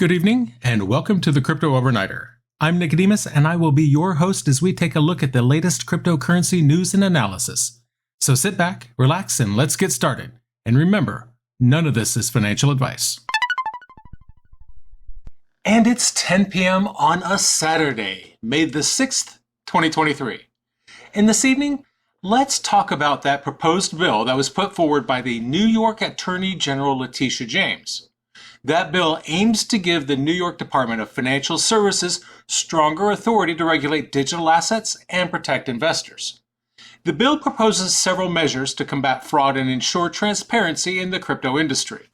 Good evening, and welcome to the Crypto Overnighter. I'm Nicodemus, and I will be your host as we take a look at the latest cryptocurrency news and analysis. So sit back, relax, and let's get started. And remember, none of this is financial advice. And it's 10 p.m. on a Saturday, May the 6th, 2023. And this evening, let's talk about that proposed bill that was put forward by the New York Attorney General Letitia James. That bill aims to give the New York Department of Financial Services stronger authority to regulate digital assets and protect investors. The bill proposes several measures to combat fraud and ensure transparency in the crypto industry.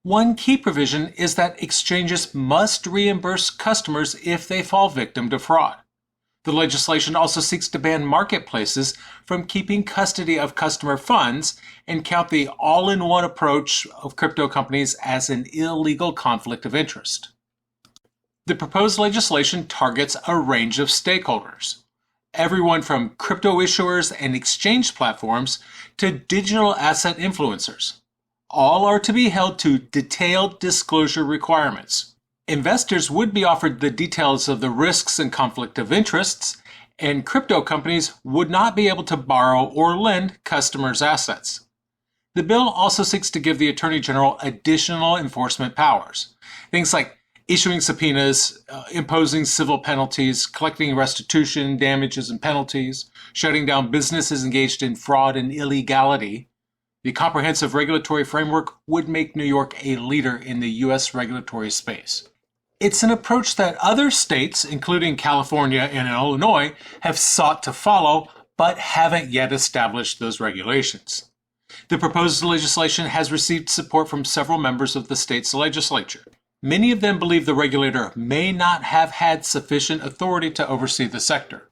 One key provision is that exchanges must reimburse customers if they fall victim to fraud. The legislation also seeks to ban marketplaces from keeping custody of customer funds and count the all-in-one approach of crypto companies as an illegal conflict of interest. The proposed legislation targets a range of stakeholders, everyone from crypto issuers and exchange platforms to digital asset influencers. All are to be held to detailed disclosure requirements. Investors would be offered the details of the risks and conflict of interests, and crypto companies would not be able to borrow or lend customers' assets. The bill also seeks to give the Attorney General additional enforcement powers. Things like issuing subpoenas, imposing civil penalties, collecting restitution, damages, and penalties, shutting down businesses engaged in fraud and illegality. The comprehensive regulatory framework would make New York a leader in the U.S. regulatory space. It's an approach that other states, including California and Illinois, have sought to follow, but haven't yet established those regulations. The proposed legislation has received support from several members of the state's legislature. Many of them believe the regulator may not have had sufficient authority to oversee the sector.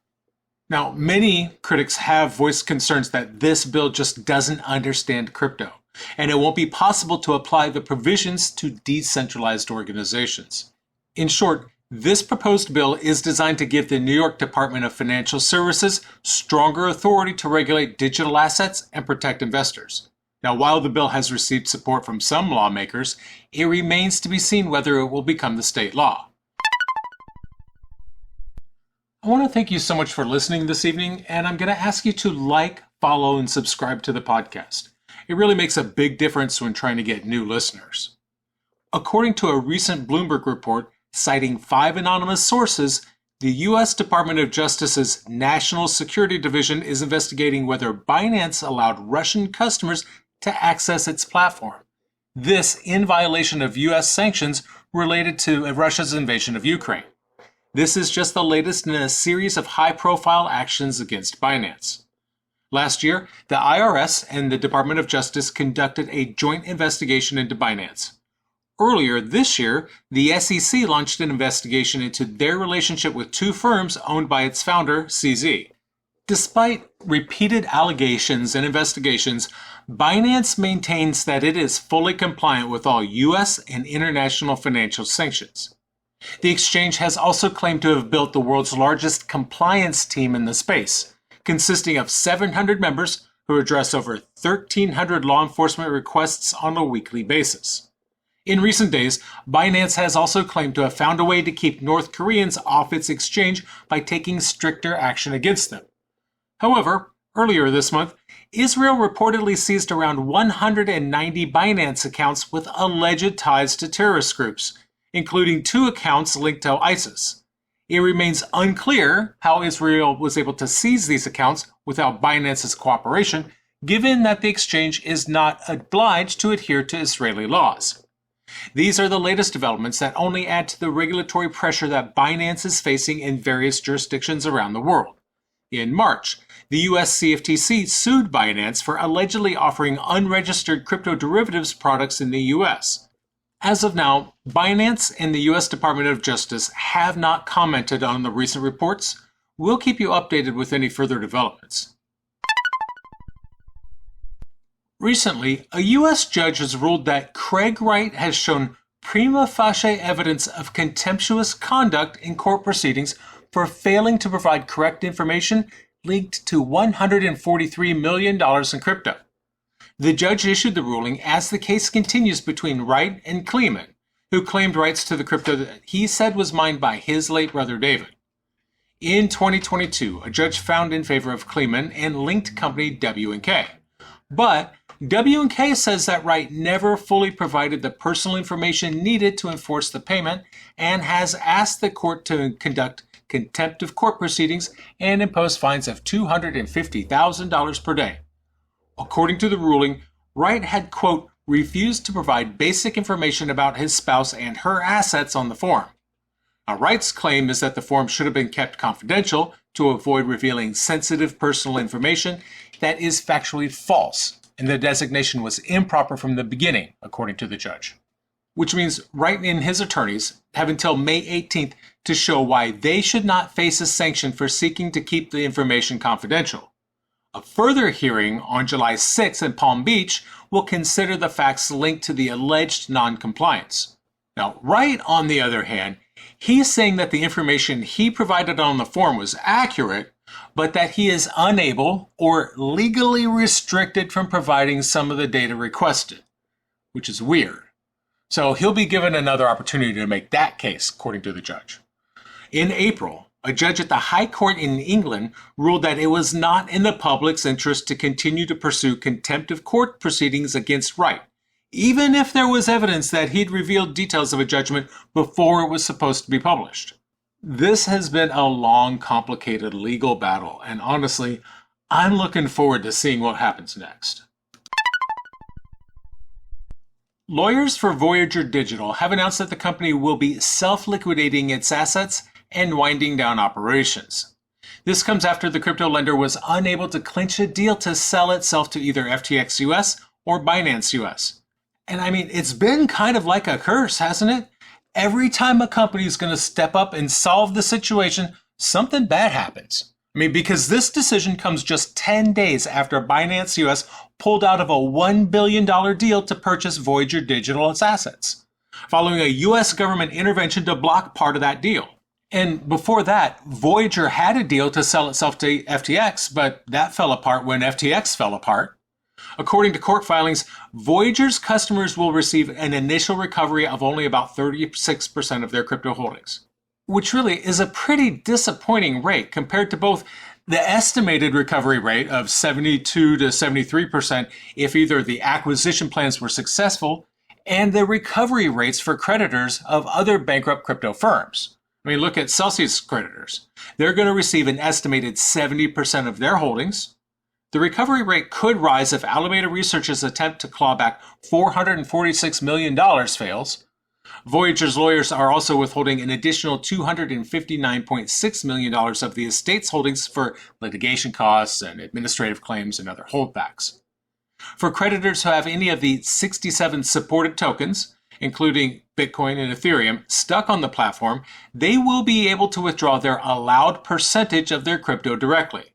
Now, many critics have voiced concerns that this bill just doesn't understand crypto, and it won't be possible to apply the provisions to decentralized organizations. In short, this proposed bill is designed to give the New York Department of Financial Services stronger authority to regulate digital assets and protect investors. Now, while the bill has received support from some lawmakers, it remains to be seen whether it will become the state law. I want to thank you so much for listening this evening, and I'm going to ask you to like, follow, and subscribe to the podcast. It really makes a big difference when trying to get new listeners. According to a recent Bloomberg report, citing 5 anonymous sources, the U.S. Department of Justice's National Security Division is investigating whether Binance allowed Russian customers to access its platform. This in violation of U.S. sanctions related to Russia's invasion of Ukraine. This is just the latest in a series of high-profile actions against Binance. Last year, the IRS and the Department of Justice conducted a joint investigation into Binance. Earlier this year, the SEC launched an investigation into their relationship with 2 firms owned by its founder, CZ. Despite repeated allegations and investigations, Binance maintains that it is fully compliant with all U.S. and international financial sanctions. The exchange has also claimed to have built the world's largest compliance team in the space, consisting of 700 members who address over 1,300 law enforcement requests on a weekly basis. In recent days, Binance has also claimed to have found a way to keep North Koreans off its exchange by taking stricter action against them. However, earlier this month, Israel reportedly seized around 190 Binance accounts with alleged ties to terrorist groups, including 2 accounts linked to ISIS. It remains unclear how Israel was able to seize these accounts without Binance's cooperation, given that the exchange is not obliged to adhere to Israeli laws. These are the latest developments that only add to the regulatory pressure that Binance is facing in various jurisdictions around the world. In March, the U.S. CFTC sued Binance for allegedly offering unregistered crypto derivatives products in the U.S. As of now, Binance and the U.S. Department of Justice have not commented on the recent reports. We'll keep you updated with any further developments. Recently, a U.S. judge has ruled that Craig Wright has shown prima facie evidence of contemptuous conduct in court proceedings for failing to provide correct information linked to $143 million in crypto. The judge issued the ruling as the case continues between Wright and Kleeman, who claimed rights to the crypto that he said was mined by his late brother David. In 2022, a judge found in favor of Kleeman and linked company W&K. But W&K says that Wright never fully provided the personal information needed to enforce the payment and has asked the court to conduct contempt of court proceedings and impose fines of $250,000 per day. According to the ruling, Wright had, quote, refused to provide basic information about his spouse and her assets on the form. Now, Wright's claim is that the form should have been kept confidential to avoid revealing sensitive personal information that is factually false, and the designation was improper from the beginning, according to the judge. Which means Wright and his attorneys have until May 18th to show why they should not face a sanction for seeking to keep the information confidential. A further hearing on July 6th in Palm Beach will consider the facts linked to the alleged non-compliance. Now, Wright, on the other hand, he's saying that the information he provided on the form was accurate, but that he is unable or legally restricted from providing some of the data requested, which is weird. So he'll be given another opportunity to make that case, according to the judge. In April, a judge at the High Court in England ruled that it was not in the public's interest to continue to pursue contempt of court proceedings against Wright, even if there was evidence that he'd revealed details of a judgment before it was supposed to be published. This has been a long, complicated legal battle, and honestly, I'm looking forward to seeing what happens next. Lawyers for Voyager Digital have announced that the company will be self-liquidating its assets and winding down operations. This comes after the crypto lender was unable to clinch a deal to sell itself to either FTX US or Binance US. And I mean, it's been kind of like a curse, hasn't it? Every time a company is going to step up and solve the situation, something bad happens. I mean, because this decision comes just 10 days after Binance US pulled out of a $1 billion deal to purchase Voyager Digital's assets, following a US government intervention to block part of that deal. And before that, Voyager had a deal to sell itself to FTX, but that fell apart when FTX fell apart. According to court filings, Voyager's customers will receive an initial recovery of only about 36% of their crypto holdings, which really is a pretty disappointing rate compared to both the estimated recovery rate of 72 to 73% if either the acquisition plans were successful and the recovery rates for creditors of other bankrupt crypto firms. I mean, look at Celsius creditors. They're going to receive an estimated 70% of their holdings. The recovery rate could rise if Alameda Research's attempt to claw back $446 million fails. Voyager's lawyers are also withholding an additional $259.6 million of the estate's holdings for litigation costs and administrative claims and other holdbacks. For creditors who have any of the 67 supported tokens, including Bitcoin and Ethereum, stuck on the platform, they will be able to withdraw their allowed percentage of their crypto directly.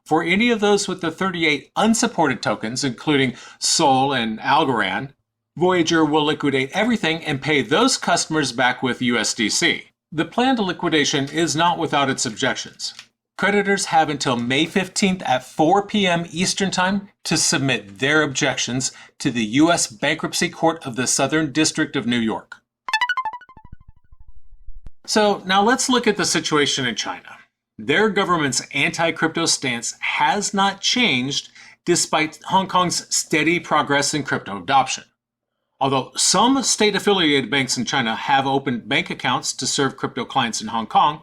For any of those with the 38 unsupported tokens, including Sol and Algorand, Voyager will liquidate everything and pay those customers back with USDC. The planned liquidation is not without its objections. Creditors have until May 15th at 4 p.m. Eastern Time to submit their objections to the U.S. Bankruptcy Court of the Southern District of New York. So now let's look at the situation in China. Their government's anti-crypto stance has not changed despite Hong Kong's steady progress in crypto adoption. Although some state-affiliated banks in China have opened bank accounts to serve crypto clients in Hong Kong,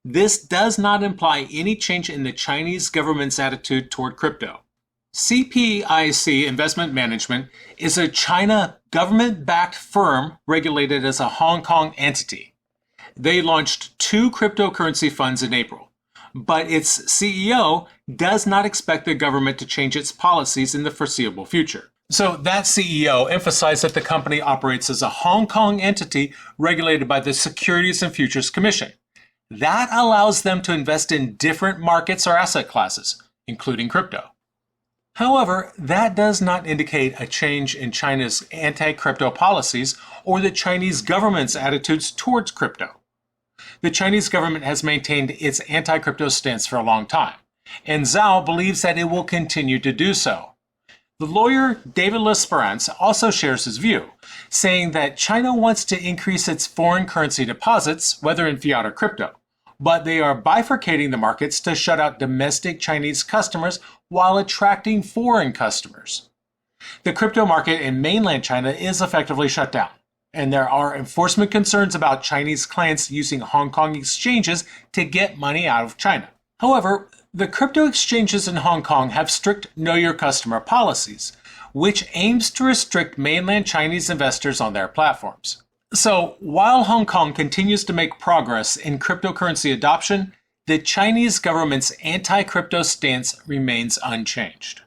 this does not imply any change in the Chinese government's attitude toward crypto. CPIC Investment Management is a China government-backed firm regulated as a Hong Kong entity. They launched 2 cryptocurrency funds in April, but its CEO does not expect the government to change its policies in the foreseeable future. So that CEO emphasized that the company operates as a Hong Kong entity regulated by the Securities and Futures Commission. That allows them to invest in different markets or asset classes, including crypto. However, that does not indicate a change in China's anti-crypto policies or the Chinese government's attitudes towards crypto. The Chinese government has maintained its anti-crypto stance for a long time, and Zhao believes that it will continue to do so. The lawyer David Lesperance also shares his view, saying that China wants to increase its foreign currency deposits, whether in fiat or crypto, but they are bifurcating the markets to shut out domestic Chinese customers while attracting foreign customers. The crypto market in mainland China is effectively shut down, and there are enforcement concerns about Chinese clients using Hong Kong exchanges to get money out of China. However, the crypto exchanges in Hong Kong have strict Know Your Customer policies, which aims to restrict mainland Chinese investors on their platforms. So, while Hong Kong continues to make progress in cryptocurrency adoption, the Chinese government's anti-crypto stance remains unchanged.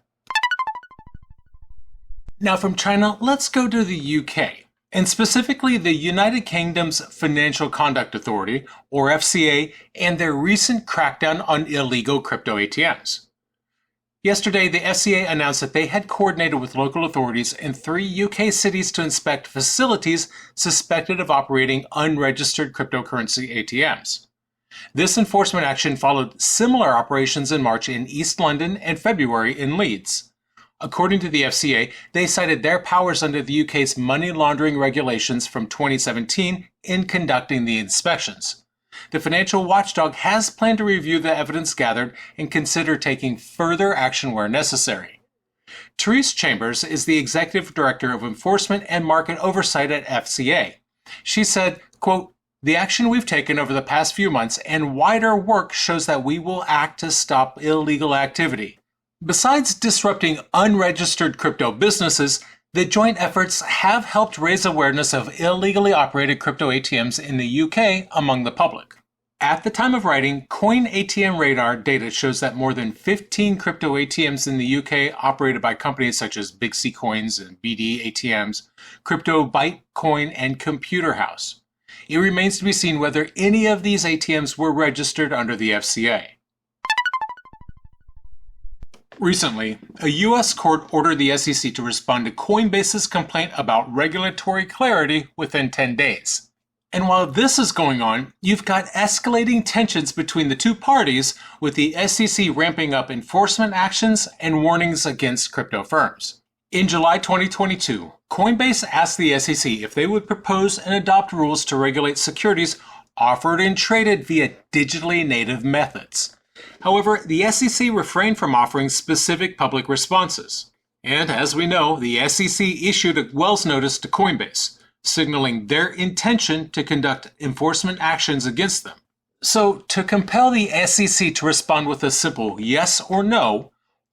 Now from China, let's go to the UK, and specifically the United Kingdom's Financial Conduct Authority, or FCA, and their recent crackdown on illegal crypto ATMs. Yesterday, the FCA announced that they had coordinated with local authorities in 3 UK cities to inspect facilities suspected of operating unregistered cryptocurrency ATMs. This enforcement action followed similar operations in March in East London and February in Leeds. According to the FCA, they cited their powers under the UK's money laundering regulations from 2017 in conducting the inspections. The financial watchdog has planned to review the evidence gathered and consider taking further action where necessary. Therese Chambers is the Executive Director of Enforcement and Market Oversight at FCA. She said, quote, "The action we've taken over the past few months and wider work shows that we will act to stop illegal activity. Besides disrupting unregistered crypto businesses, the joint efforts have helped raise awareness of illegally operated crypto ATMs in the UK among the public." At the time of writing, Coin ATM Radar data shows that more than 15 crypto ATMs in the UK operated by companies such as Big C Coins and BD ATMs, Crypto Byte Coin, and Computer House. It remains to be seen whether any of these ATMs were registered under the FCA. Recently, a U.S. court ordered the SEC to respond to Coinbase's complaint about regulatory clarity within 10 days. And while this is going on, you've got escalating tensions between the two parties, with the SEC ramping up enforcement actions and warnings against crypto firms. In July 2022, Coinbase asked the SEC if they would propose and adopt rules to regulate securities offered and traded via digitally native methods. However, the SEC refrained from offering specific public responses. And as we know, the SEC issued a Wells notice to Coinbase, signaling their intention to conduct enforcement actions against them. So, to compel the SEC to respond with a simple yes or no,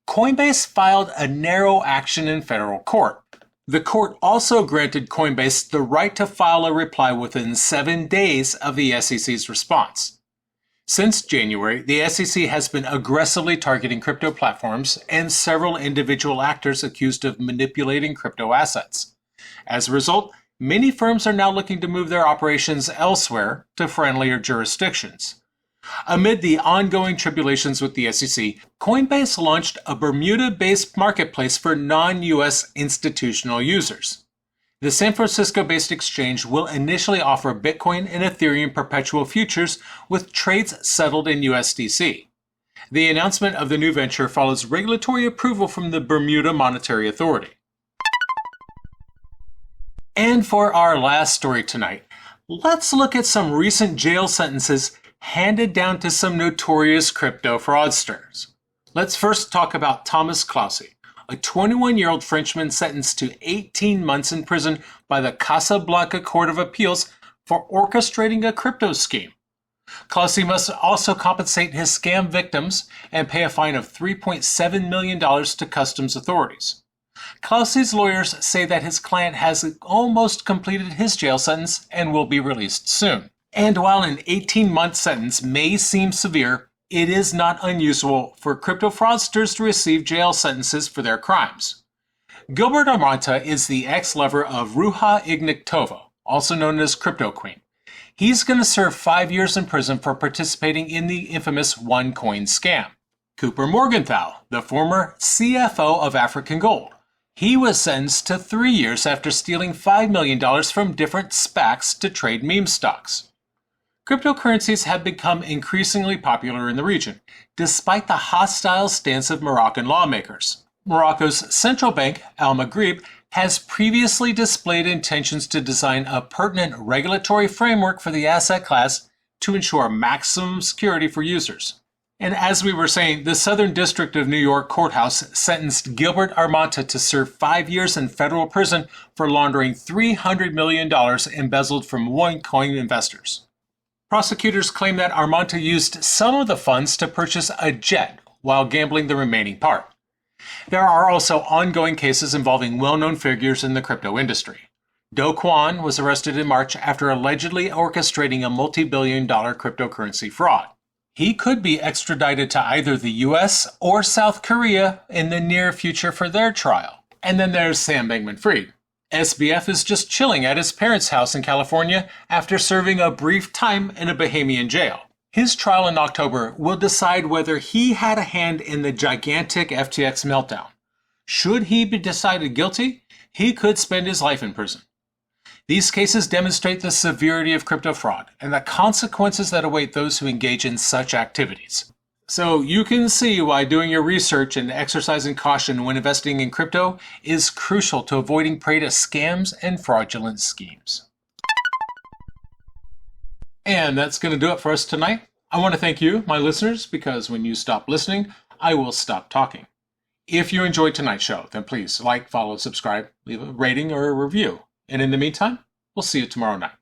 Coinbase filed a narrow action in federal court. The court also granted Coinbase the right to file a reply within 7 days of the SEC's response. Since January, the SEC has been aggressively targeting crypto platforms and several individual actors accused of manipulating crypto assets. As a result, many firms are now looking to move their operations elsewhere to friendlier jurisdictions. Amid the ongoing tribulations with the SEC, Coinbase launched a Bermuda-based marketplace for non-US institutional users. The San Francisco-based exchange will initially offer Bitcoin and Ethereum perpetual futures with trades settled in USDC. The announcement of the new venture follows regulatory approval from the Bermuda Monetary Authority. And for our last story tonight, let's look at some recent jail sentences handed down to some notorious crypto fraudsters. Let's first talk about Thomas Clausse, a 21-year-old Frenchman sentenced to 18 months in prison by the Casablanca Court of Appeals for orchestrating a crypto scheme. Clausse must also compensate his scam victims and pay a fine of $3.7 million to customs authorities. Clausse's lawyers say that his client has almost completed his jail sentence and will be released soon. And while an 18-month sentence may seem severe, it is not unusual for crypto fraudsters to receive jail sentences for their crimes. Gilbert Armanta is the ex-lover of Ruja Ignaktova, also known as Crypto Queen. He's going to serve 5 years in prison for participating in the infamous OneCoin scam. Cooper Morgenthau, the former CFO of African Gold. He was sentenced to 3 years after stealing $5 million from different SPACs to trade meme stocks. Cryptocurrencies have become increasingly popular in the region, despite the hostile stance of Moroccan lawmakers. Morocco's central bank, Al Maghrib, has previously displayed intentions to design a pertinent regulatory framework for the asset class to ensure maximum security for users. And as we were saying, the Southern District of New York courthouse sentenced Gilbert Armenta to serve 5 years in federal prison for laundering $300 million embezzled from OneCoin investors. Prosecutors claim that Armenta used some of the funds to purchase a jet while gambling the remaining part. There are also ongoing cases involving well-known figures in the crypto industry. Do Kwon was arrested in March after allegedly orchestrating a multi-billion-dollar cryptocurrency fraud. He could be extradited to either the US or South Korea in the near future for their trial. And then there's Sam Bankman-Fried. SBF is just chilling at his parents' house in California after serving a brief time in a Bahamian jail. His trial in October will decide whether he had a hand in the gigantic FTX meltdown. Should he be decided guilty, he could spend his life in prison. These cases demonstrate the severity of crypto fraud and the consequences that await those who engage in such activities. So you can see why doing your research and exercising caution when investing in crypto is crucial to avoiding prey to scams and fraudulent schemes. And that's going to do it for us tonight. I want to thank you, my listeners, because when you stop listening, I will stop talking. If you enjoyed tonight's show, then please like, follow, subscribe, leave a rating or a review. And in the meantime, we'll see you tomorrow night.